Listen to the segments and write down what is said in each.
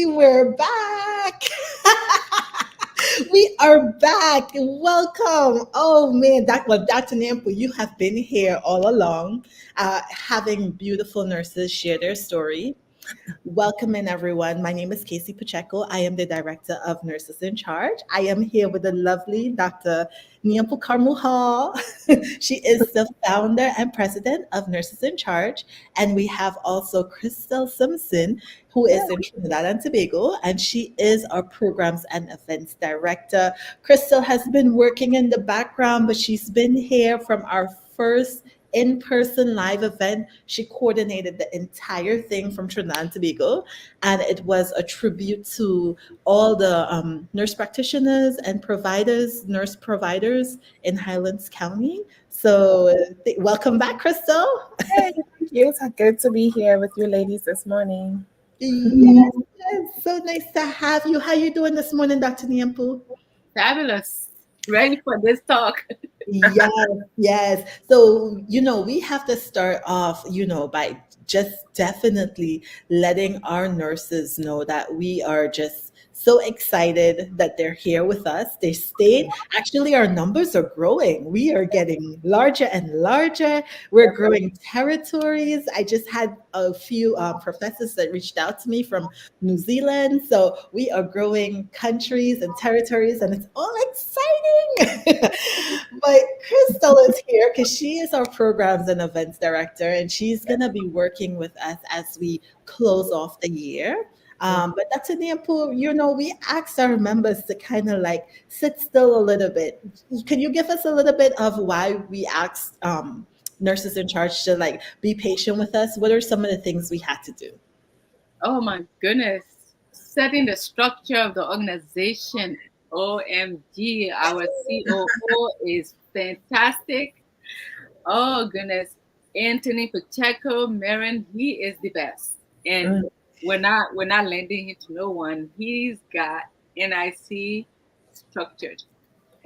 we're back. We are back. Welcome. Oh man, Dr. Nampu, you have been here all along, having beautiful nurses share their story. Welcome in, everyone. My name is Casey Pacheco. I am the Director of Nurses in Charge. I am here with the lovely Dr. Nyampu Karmuha. She is the founder and president of Nurses in Charge. And we have also Crystal Simpson, who is in Trinidad and Tobago, and she is our programs and events director. Crystal has been working in the background, but she's been here from our first in-person live event. She coordinated the entire thing from Trinidad and Tobago, and it was a tribute to all the nurse practitioners and providers, nurse providers in Highlands County. So, welcome back, Crystal. Hey, thank you. It's good to be here with you ladies this morning. Yes, yes, so nice to have you. How you doing this morning, Dr. Nyampu? Fabulous. Ready for this talk. Yes, yes. So, we have to start off, by just definitely letting our nurses know that we are just so excited that they're here with us. They stayed. Actually, our numbers are growing. We are getting larger and larger. We're growing territories. I just had a few professors that reached out to me from New Zealand. So we are growing countries and territories, and it's all exciting. But Crystal is here because she is our programs and events director, and she's going to be working with us as we close off the year. But Dr. Nyampu, we asked our members to kind of like sit still a little bit. Can you give us a little bit of why we asked nurses in charge to like be patient with us? What are some of the things we had to do? Oh my goodness. Setting the structure of the organization. OMG. Our COO is fantastic. Oh goodness. Anthony Pacheco, Marin, he is the best. And we're not lending him to no one. He's got NIC structured.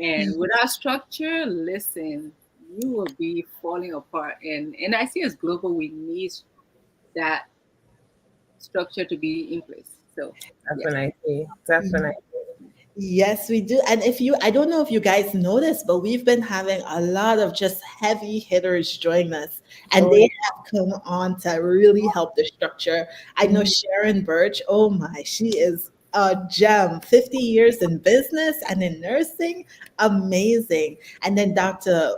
And without structure, listen, you will be falling apart. And NIC is global. We need that structure to be in place. So Definitely. Yes, we do. And I don't know if you guys noticed, but we've been having a lot of just heavy hitters join us, and they have come on to really help the structure. I know Sharon Birch, oh my, she is a gem, 50 years in business and in nursing, amazing. And then Dr.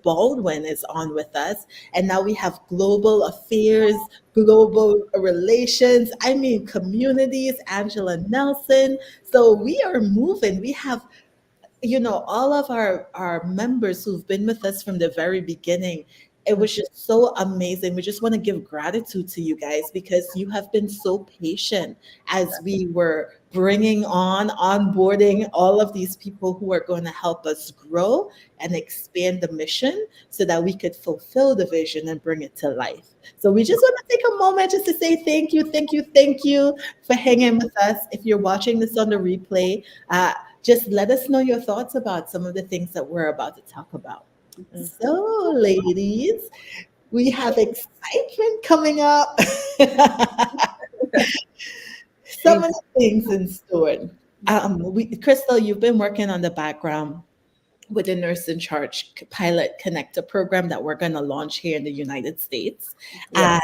Baldwin is on with us, and now we have global affairs, global relations, I mean, communities, Angela Nelson. So we are moving. We have, all of our members who've been with us from the very beginning. It was just so amazing. We just want to give gratitude to you guys because you have been so patient as we were bringing onboarding all of these people who are going to help us grow and expand the mission so that we could fulfill the vision and bring it to life. So we just want to take a moment just to say thank you, thank you, thank you for hanging with us. If you're watching this on the replay, just let us know your thoughts about some of the things that we're about to talk about. So, ladies, we have excitement coming up. Some of the things in store. Crystal, you've been working on the background with the Nurse in Charge Pilot Connector program that we're going to launch here in the United States. And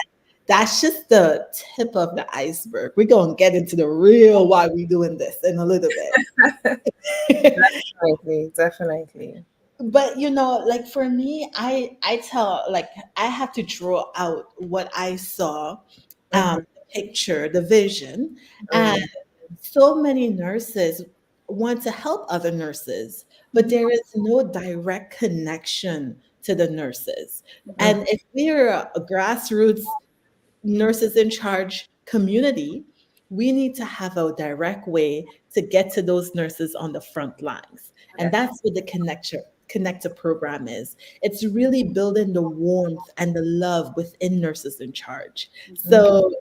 that's just the tip of the iceberg. We're going to get into the real why we're doing this in a little bit. Definitely. But like for me, I tell like I have to draw out what I saw, the picture, the vision, and so many nurses want to help other nurses, but there is no direct connection to the nurses. And if we're a grassroots nurses in charge community, we need to have a direct way to get to those nurses on the front lines. And that's what the connector program is. It's really building the warmth and the love within nurses in charge. So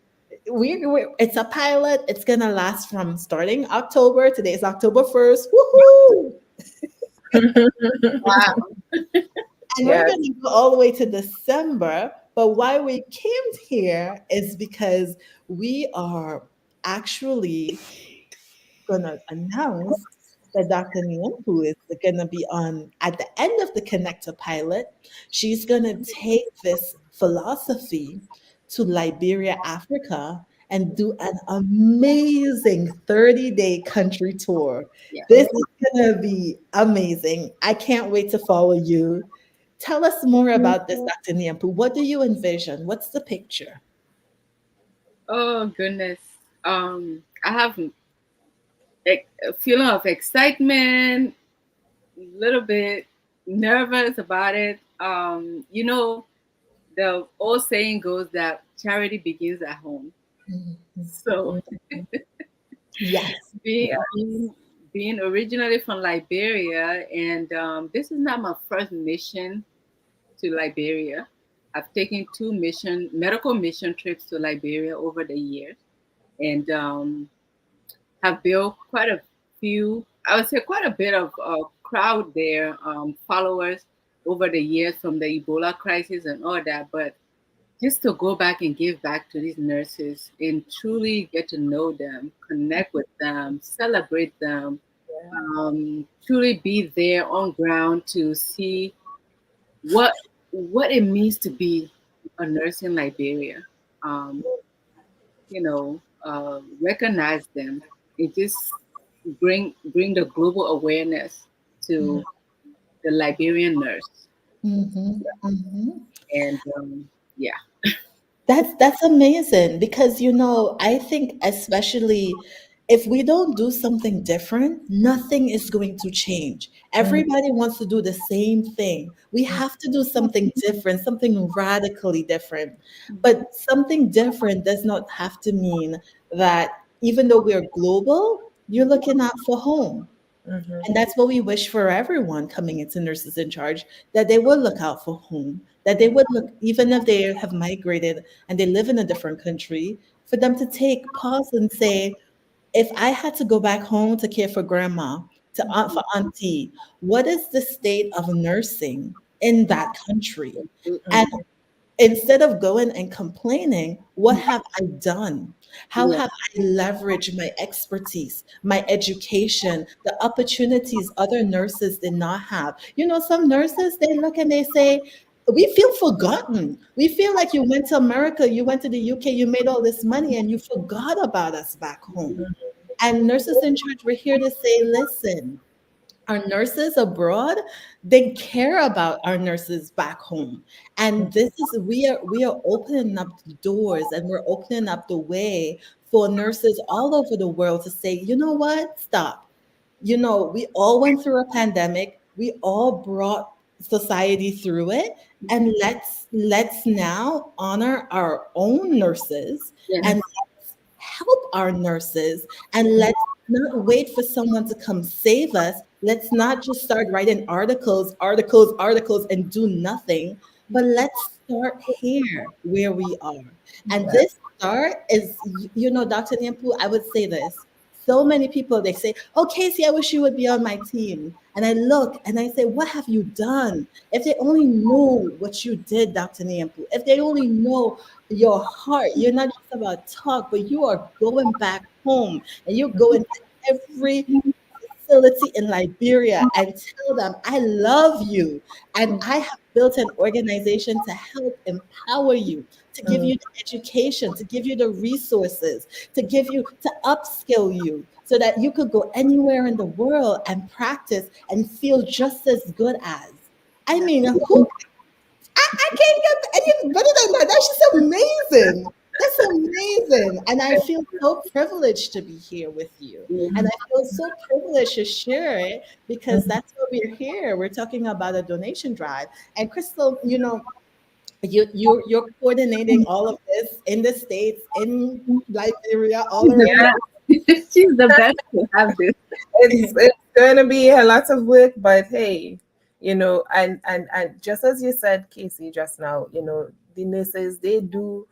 it's a pilot. It's gonna last from starting October. Today is October 1st. Woohoo! wow. And we're going to go all the way to December. But why we came here is because we are actually going to announce that Dr. Nyampu is going to be on at the end of the Connector pilot. She's going to take this philosophy to Liberia, Africa, and do an amazing 30-day country tour. Yeah. This is going to be amazing. I can't wait to follow you. Tell us more about this, Dr. Nyampu. What do you envision? What's the picture? Oh goodness. I have a feeling of excitement, a little bit nervous about it. The old saying goes that charity begins at home. So Yes. being originally from Liberia, and this is not my first mission to Liberia. I've taken two medical mission trips to Liberia over the years, and have built quite a few, I would say quite a bit of crowd there, followers over the years from the Ebola crisis and all that. But just to go back and give back to these nurses and truly get to know them, connect with them, celebrate them, truly be there on ground to see what it means to be a nurse in Liberia. Um, recognize them. It just bring the global awareness to the Liberian nurse, Mhm, mhm. and yeah. That's amazing because I think especially if we don't do something different, nothing is going to change. Everybody wants to do the same thing. We have to do something different, something radically different. But something different does not have to mean that even though we're global, you're looking out for home. And that's what we wish for everyone coming into Nurses in Charge, that they would look out for home, that they would look, even if they have migrated and they live in a different country, for them to take pause and say, if I had to go back home to care for grandma, for auntie, what is the state of nursing in that country? And Mm-mm. instead of going and complaining, what have I done? How Yeah. have I leveraged my expertise, my education, the opportunities other nurses did not have? Some nurses, they look and they say, we feel forgotten. We feel like you went to America, you went to the UK, you made all this money, and you forgot about us back home. And Nurses in Charge, we're here to say, listen, our nurses abroad, they care about our nurses back home. And this is we are opening up the doors, and we're opening up the way for nurses all over the world to say, you know what, stop. We all went through a pandemic, we all brought society through it, and let's now honor our own nurses, Yes. and help our nurses, and let's not wait for someone to come save us. Let's not just start writing articles, articles, articles, and do nothing, but let's start here where we are. And this start is, Dr. Nyampu, I would say this. So many people, they say, oh, Casey, I wish you would be on my team. And I look and I say, what have you done? If they only knew what you did, Dr. Nyampu, if they only know your heart. You're not just about talk, but you are going back home and you're going to every facility in Liberia and tell them, I love you. And I have built an organization to help empower you, to give you the education, to give you the resources, to upskill you so that you could go anywhere in the world and practice and feel just as good as. I mean, I can't get any better than that. That's just amazing. That's amazing. And I feel so privileged to be here with you. And I feel so privileged to share it because that's what we're here. We're talking about a donation drive. And Crystal, you're coordinating all of this in the States, in Liberia, all around. Yeah. She's the best to have this. It's going to be a lot of work, but hey, and just as you said, Casey, just now, the nurses, they do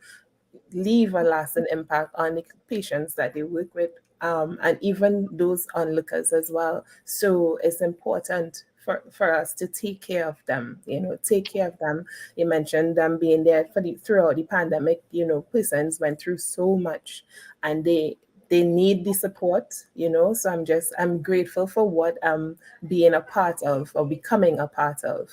leave a lasting impact on the patients that they work with, and even those onlookers as well. So it's important for us to take care of them, take care of them. You mentioned them being there throughout the pandemic. Persons went through so much, and they need the support, so I'm grateful for what I'm being a part of or becoming a part of.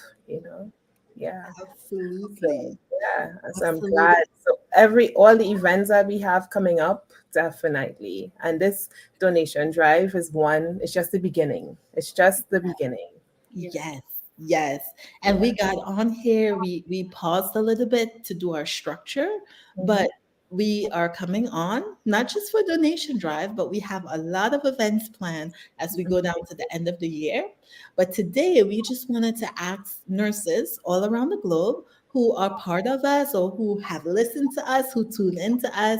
Yeah. So Absolutely. yeah, so I'm Absolutely. glad. So all the events that we have coming up, definitely. And this donation drive is one. It's just the beginning. It's just the beginning. Yeah. Yes, yes. And Yeah. we got on here, we paused a little bit to do our structure, Mhm. but we are coming on, not just for donation drive, but we have a lot of events planned as we go down to the end of the year. But today we just wanted to ask nurses all around the globe who are part of us or who have listened to us, who tune into us,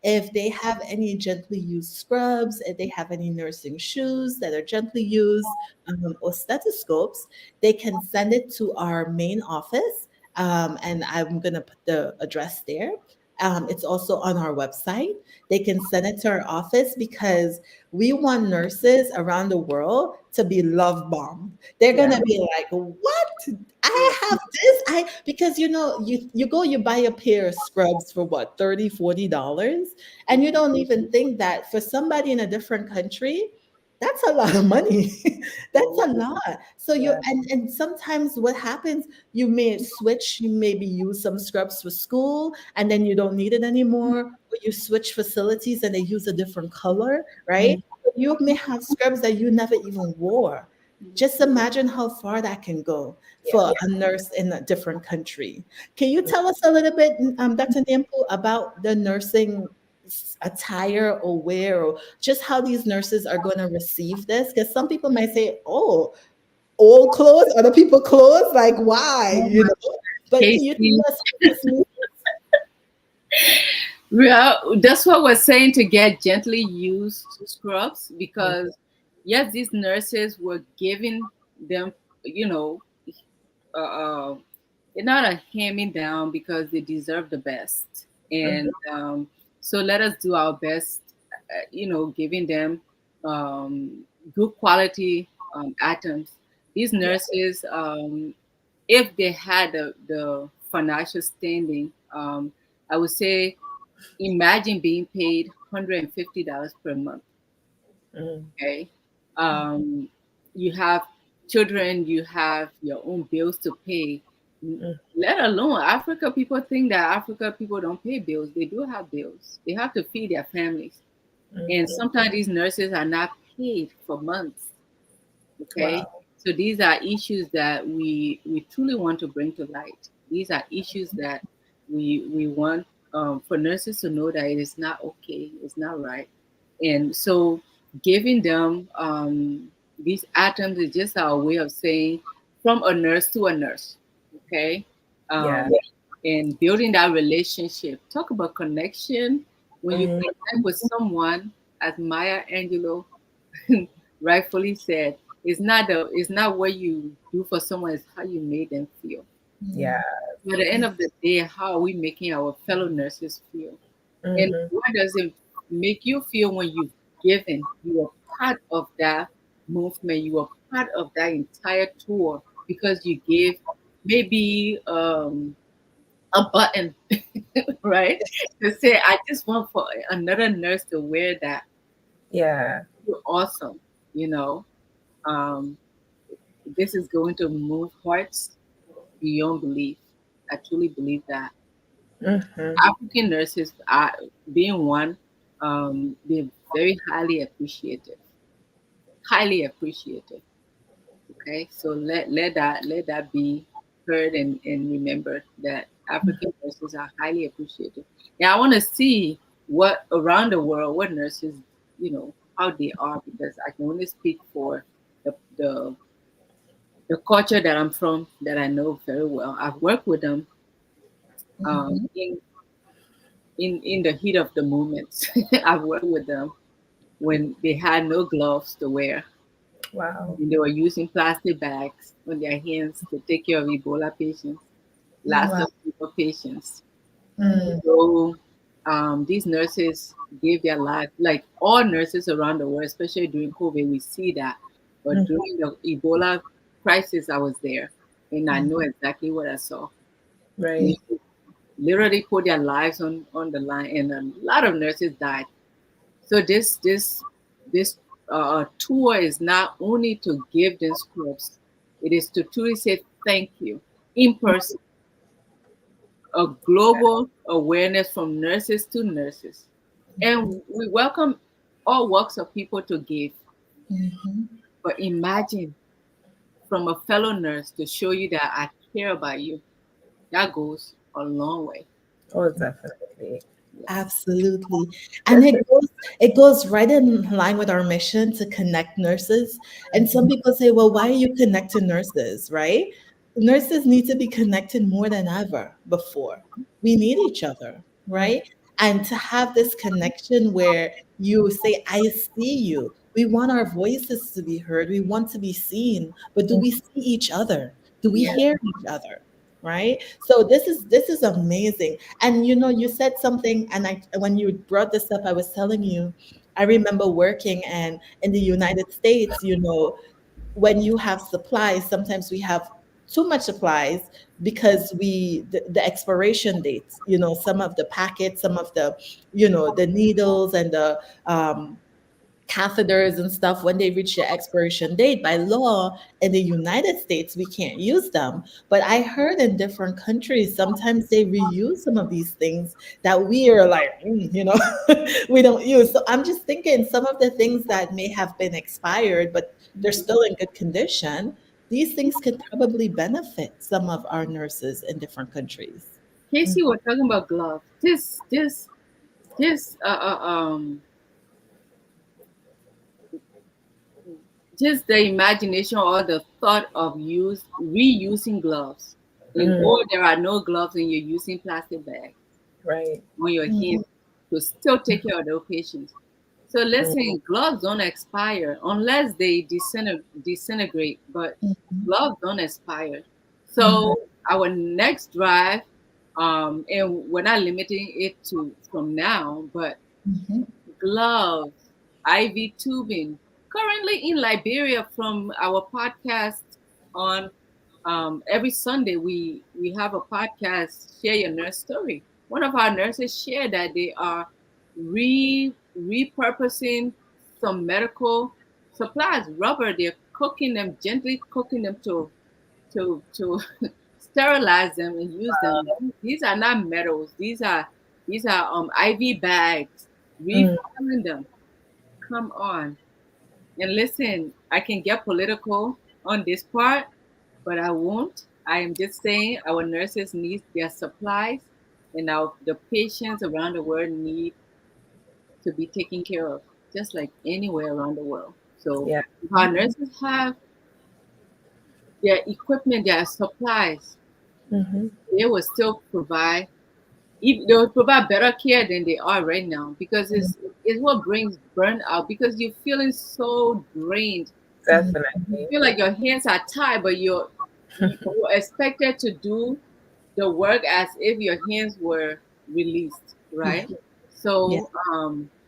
if they have any gently used scrubs, if they have any nursing shoes that are gently used, or stethoscopes, they can send it to our main office. And I'm going to put the address there. It's also on our website. They can send it to our office because we want nurses around the world to be love bombed. They're going Yeah. to be like, what? Yeah. I have this. Because you go, you buy a pair of scrubs for what, 30, $40, and you don't even think that for somebody in a different country, that's a lot of money. That's a lot. So you Yeah. and sometimes what happens, you may switch, you maybe use some scrubs for school and then you don't need it anymore, or you switch facilities and they use a different color, right? Mhm. You may have scrubs that you never even wore. Just imagine how far that can go Yeah. for a nurse in a different country. Can you tell us a little bit, Dr. Nyampu, about the nursing attire or wear, or just how these nurses are going to receive this? Because some people might say, oh, old clothes, other people clothes, like why, Oh my But can you Casey. tell us what this means? Well, that's what we're saying, to get gently used scrubs, because yes, these nurses were giving them, you know, uh, uh, they're not a handing down because they deserve the best. Mhm. And so let us do our best, giving them good quality items. These Yeah. nurses, if they had the financial standing, I would say, imagine being paid $150 per month. Mhm. Okay. Um, you have children, you have your own bills to pay. Mhm. Let alone Africa, people think that Africa people don't pay bills. They do have bills. They have to feed their families. And Mhm. sometimes these nurses are not paid for months. Okay. Wow. So these are issues that we truly want to bring to light. These are issues that we want for nurses to know that it is not okay, it's not right. And so giving them these items is just our way of saying, from a nurse to a nurse. Okay. Yeah. um, and building that relationship. Talk about connection. When you Mhm. connect with someone, as Maya Angelou rightfully said, it's not what you do for someone, it's how you made them feel. Yeah. At the end of the day, how are we making our fellow nurses feel? And Mhm. what does it make you feel when you've given? You are part of that movement. You are part of that entire tour because you gave maybe a button, right? To say, I just want for another nurse to wear that. Yeah. You're awesome, you know. Um, this is going to move hearts beyond belief. I truly believe that. Mhm. African nurses are, being one, they're very highly appreciated. Highly appreciated. Okay, so let that be heard and remembered, that African nurses are highly appreciated. Yeah, I want to see what around the world, what nurses, how they are, because I can only speak for the culture that I'm from, that I know very well. I've worked with them um, Mhm. in in the heat of the moment. I've worked with them when they had no gloves to wear, Wow. and they were using plastic bags on their hands to take care of Ebola patients, Lassa Wow. fever patients. Mm. So these nurses gave their life, like all nurses around the world, especially during COVID. We see that, but Mhm. during the Ebola crisis, I was there, and I Mm. know exactly what I saw. Right. Literally put their lives on the line, and a lot of nurses died. So this tour is not only to give them scripts, it is to truly say thank you in person, a global awareness from nurses to nurses. And we welcome all walks of people to give. Mhm. But imagine from a fellow nurse to show you that I care about you. That goes a long way. Oh, definitely. Yes. Absolutely. And it goes right in line with our mission to connect nurses. And some people say, well, why are you connecting nurses, right? Nurses need to be connected more than ever before. We need each other, right? And to have this connection where you say, I see you. We want our voices to be heard. We want to be seen. But do we see each other? Do we Yeah. hear each other? Right? So this is amazing. And you said something, and when you brought this up, I was telling you, I remember working and in the United States, when you have supplies, sometimes we have too much supplies because the expiration dates, some of the packets, some of the needles and the catheters and stuff, when they reach their expiration date, by law in the United States we can't use them. But I heard in different countries sometimes they reuse some of these things that we are like, we don't use. So I'm just thinking some of the things that may have been expired but they're still in good condition, these things could probably benefit some of our nurses in different countries. Casey, we're talking about gloves. This just the imagination or the thought of reusing gloves. Or there are no gloves and you're using plastic bags Right. on your Mhm. hands to still take care of the patients. So listen, gloves don't expire unless they disintegrate, but Mhm. gloves don't expire. Mhm. So our next drive, and we're not limiting it to from now, but Mhm. gloves, IV tubing. Currently in Liberia, from our podcast on every Sunday, we have a podcast, Share Your Nurse Story. One of our nurses shared that they are repurposing some medical supplies, rubber. They're cooking them, gently cooking them to sterilize them and use them. These are not metals. These are IV bags. Refilling them. Come on. And listen, I can get political on this part, but I won't. I am just saying our nurses need their supplies, and the patients around the world need to be taken care of, just like anywhere around the world. So Yeah. if our nurses have their equipment, their supplies, Mm-hmm. they will still provide. They will provide better care than they are right now because it's what brings burnout because you're feeling so drained. You Definitely. feel like your hands are tied, but you're expected to do the work as if your hands were released, right? Yeah. So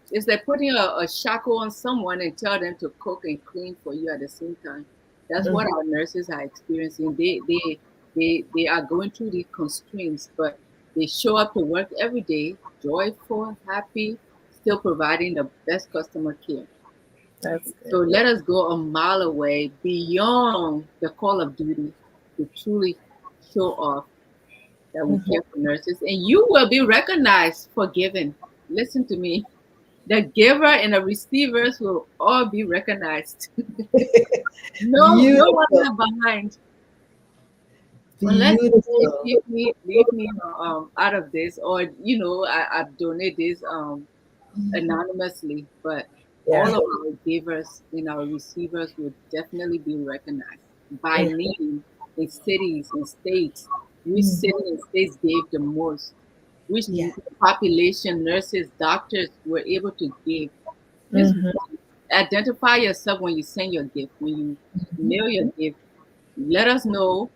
it's like putting a shackle on someone and tell them to cook and clean for you at the same time. That's what our nurses are experiencing. They are going through these constraints, but they show up to work every day, joyful, happy, still providing the best customer care. That's So good. let us go a mile away beyond the call of duty to truly show off that we care for nurses. And you will be recognized for giving. Listen to me. The giver and the receivers will all be recognized. No one Beautiful. left behind. Unless you Beautiful. leave me out of this, or I donate this anonymously, but all Yeah. of our givers and our receivers will definitely be recognized by name in cities and states. Which Mhm. city and states gave the most? Which Yeah. population, nurses, doctors were able to give? Just Mm-hmm. identify yourself when you send your gift, when you mail your gift. Let us know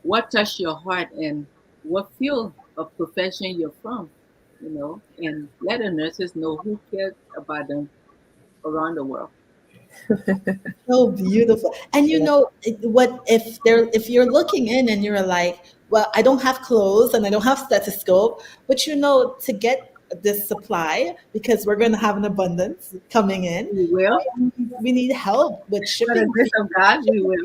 what touched your heart and what field of profession you're from, and let the nurses know who cares about them around the world. So beautiful. And what if you're looking in and you're like, well, I don't have clothes and I don't have stethoscope, but to get this supply because we're going to have an abundance coming in. We will. We need help with By the shipping. grace of God, we will.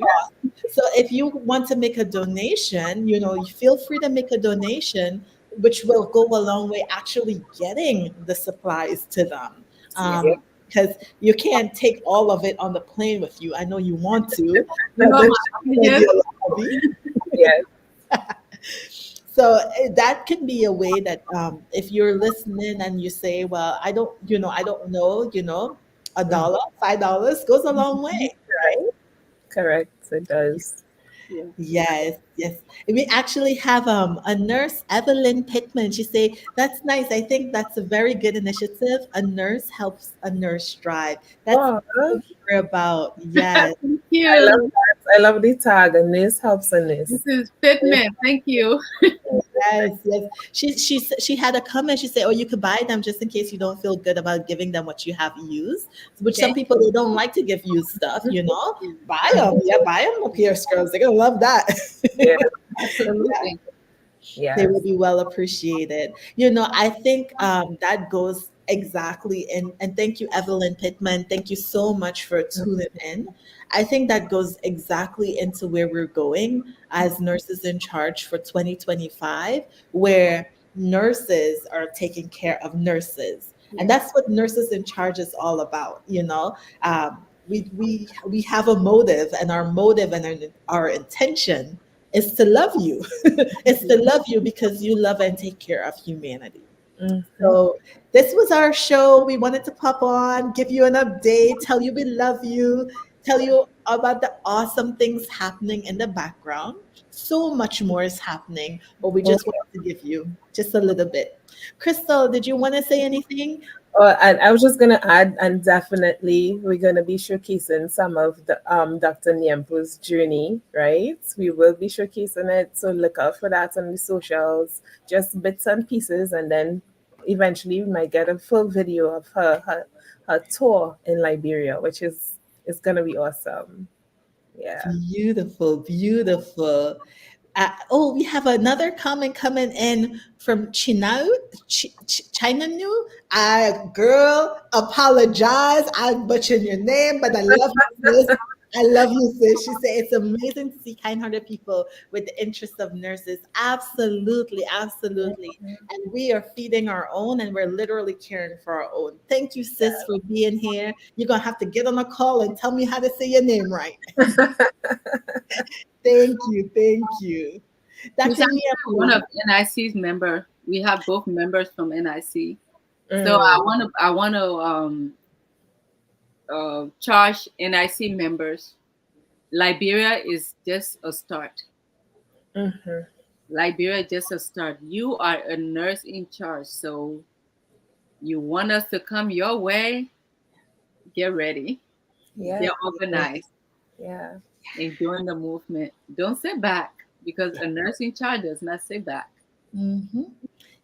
So if you want to make a donation, you feel free to make a donation, which will go a long way actually getting the supplies to them. Yeah. Because you can't take all of it on the plane with you. I know you want to, You but know the my shipping may be opinion? a lot heavy. Yes. So that can be a way that if you're listening and you say, well, I don't know, a Mm. dollar, $5 goes a long way, right? Correct. It does. Yeah. Yes, yes. We actually have a nurse, Evelyn Pittman. She say, that's nice. I think that's a very good initiative. A nurse helps a nurse thrive. That's Oh, what we're about. Yes. Thank I love you. that. I love the tag. And this helps in This this. is Fitman. Thank you. Yes, yes. She had a comment. She said, "Oh, you could buy them just in case you don't feel good about giving them what you have used." Which some Okay. people they don't like to give used stuff. Buy them. Yeah, buy them, Pierce girls. They're gonna love that. Yeah. Absolutely. They Yes. will be well appreciated. I think that goes exactly and thank you, Evelyn Pittman. Thank you so much for tuning in. I think that goes exactly into where we're going as nurses in charge for 2025, where nurses are taking care of nurses. And Yeah. that's what nurses in charge is all about. We have a motive, and our motive and our intention is to love you. It's to love you because you love and take care of humanity. Mhm. So this was our show. We wanted to pop on, give you an update, tell you we love you, tell you about the awesome things happening in the background. So much more is happening, but we Oh, just wanted to give you just a little bit. Crystal, did you want to say anything? and I was just gonna add, and definitely we're gonna be showcasing some of the Dr. Nyempu's journey, right? We will be showcasing it, so look out for that on the socials. Just bits and pieces, and then eventually we might get a full video of her tour in Liberia, which is gonna be awesome. Yeah. Beautiful, beautiful. Oh, we have another comment coming in from Chinau, China New. Girl, apologize. I butchered your name, but I love you, sis. I love you, sis. She said it's amazing to see kind-hearted people with the interest of nurses. Absolutely, absolutely. And we are feeding our own, and we're literally caring for our own. Thank you, sis, for being here. You're gonna have to get on a call and tell me how to say your name right. Thank you, thank you. She's Dr. actually one Niapu. of NIC's member. We have both members from NIC. So Mm. I want to charge NIC members. Liberia is just a start. Mhm. Liberia is just a start. You are a nurse in charge, so you want us to come your way. Get ready. Yeah. Get organized Yeah. and join the movement. Don't sit back because a nurse in charge does not sit back. Mhm.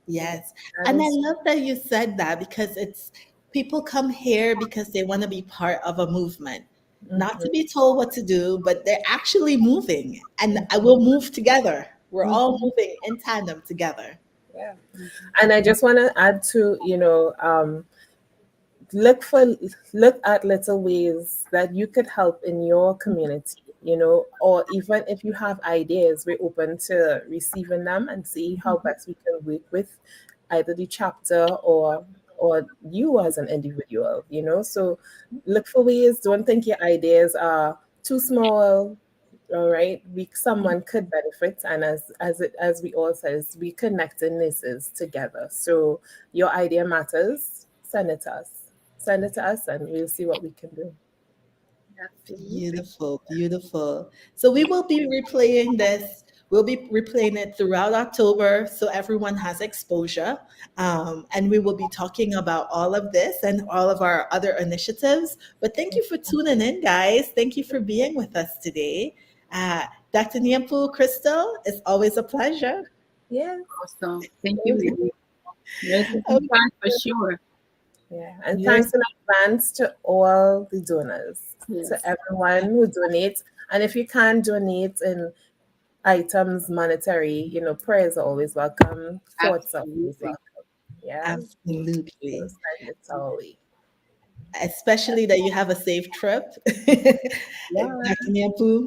Yes. That And I is. love that you said that because it's people come here because they want to be part of a movement, not to Mhm. be told what to do, but they're actually moving. And I will move together. We're all moving in tandem together. Yeah. Mhm. And I just want to add to, look for look at little ways that you could help in your community, or even if you have ideas, we're open to receiving them and see how best we can work with either the chapter or you as an individual, so look for ways. Don't think your ideas are too small. All right, someone could benefit, and as we all says, we connecting this together. So your idea matters. Send it to us, and we'll see what we can do. Absolutely. Beautiful, beautiful. So we will be replaying this. We'll be replaying it throughout October so everyone has exposure. And we will be talking about all of this and all of our other initiatives. But thank you for tuning in, guys. Thank you for being with us today. Dr. Nyampu, Crystal, it's always a pleasure. Yes. Awesome. Thank you, lady. Nurses in Okay. charge for sure. Yeah, and Nurse- thanks in advance to all the donors, to Yes. everyone who donates. And if you can't donate in items monetary, prayers are always welcome. Thoughts are always Absolutely. welcome. Yeah. Yeah. Absolutely. So send it our way. Especially that you have a safe trip Yeah. back in Yampu.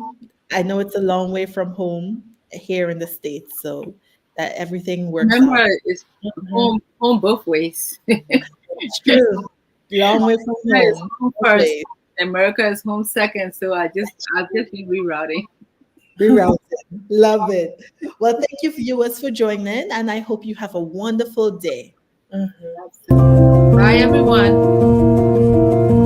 I know it's a long way from home here in the States, so that everything works out. Remember, it's Mhm. home both ways. It's true. Long way from China is home. home first. Okay. America is home second. So I'll just be rerouting. Rerouted. Love it. Well, thank you, viewers, for joining, and I hope you have a wonderful day. Mhm. Absolutely. Bye, everyone.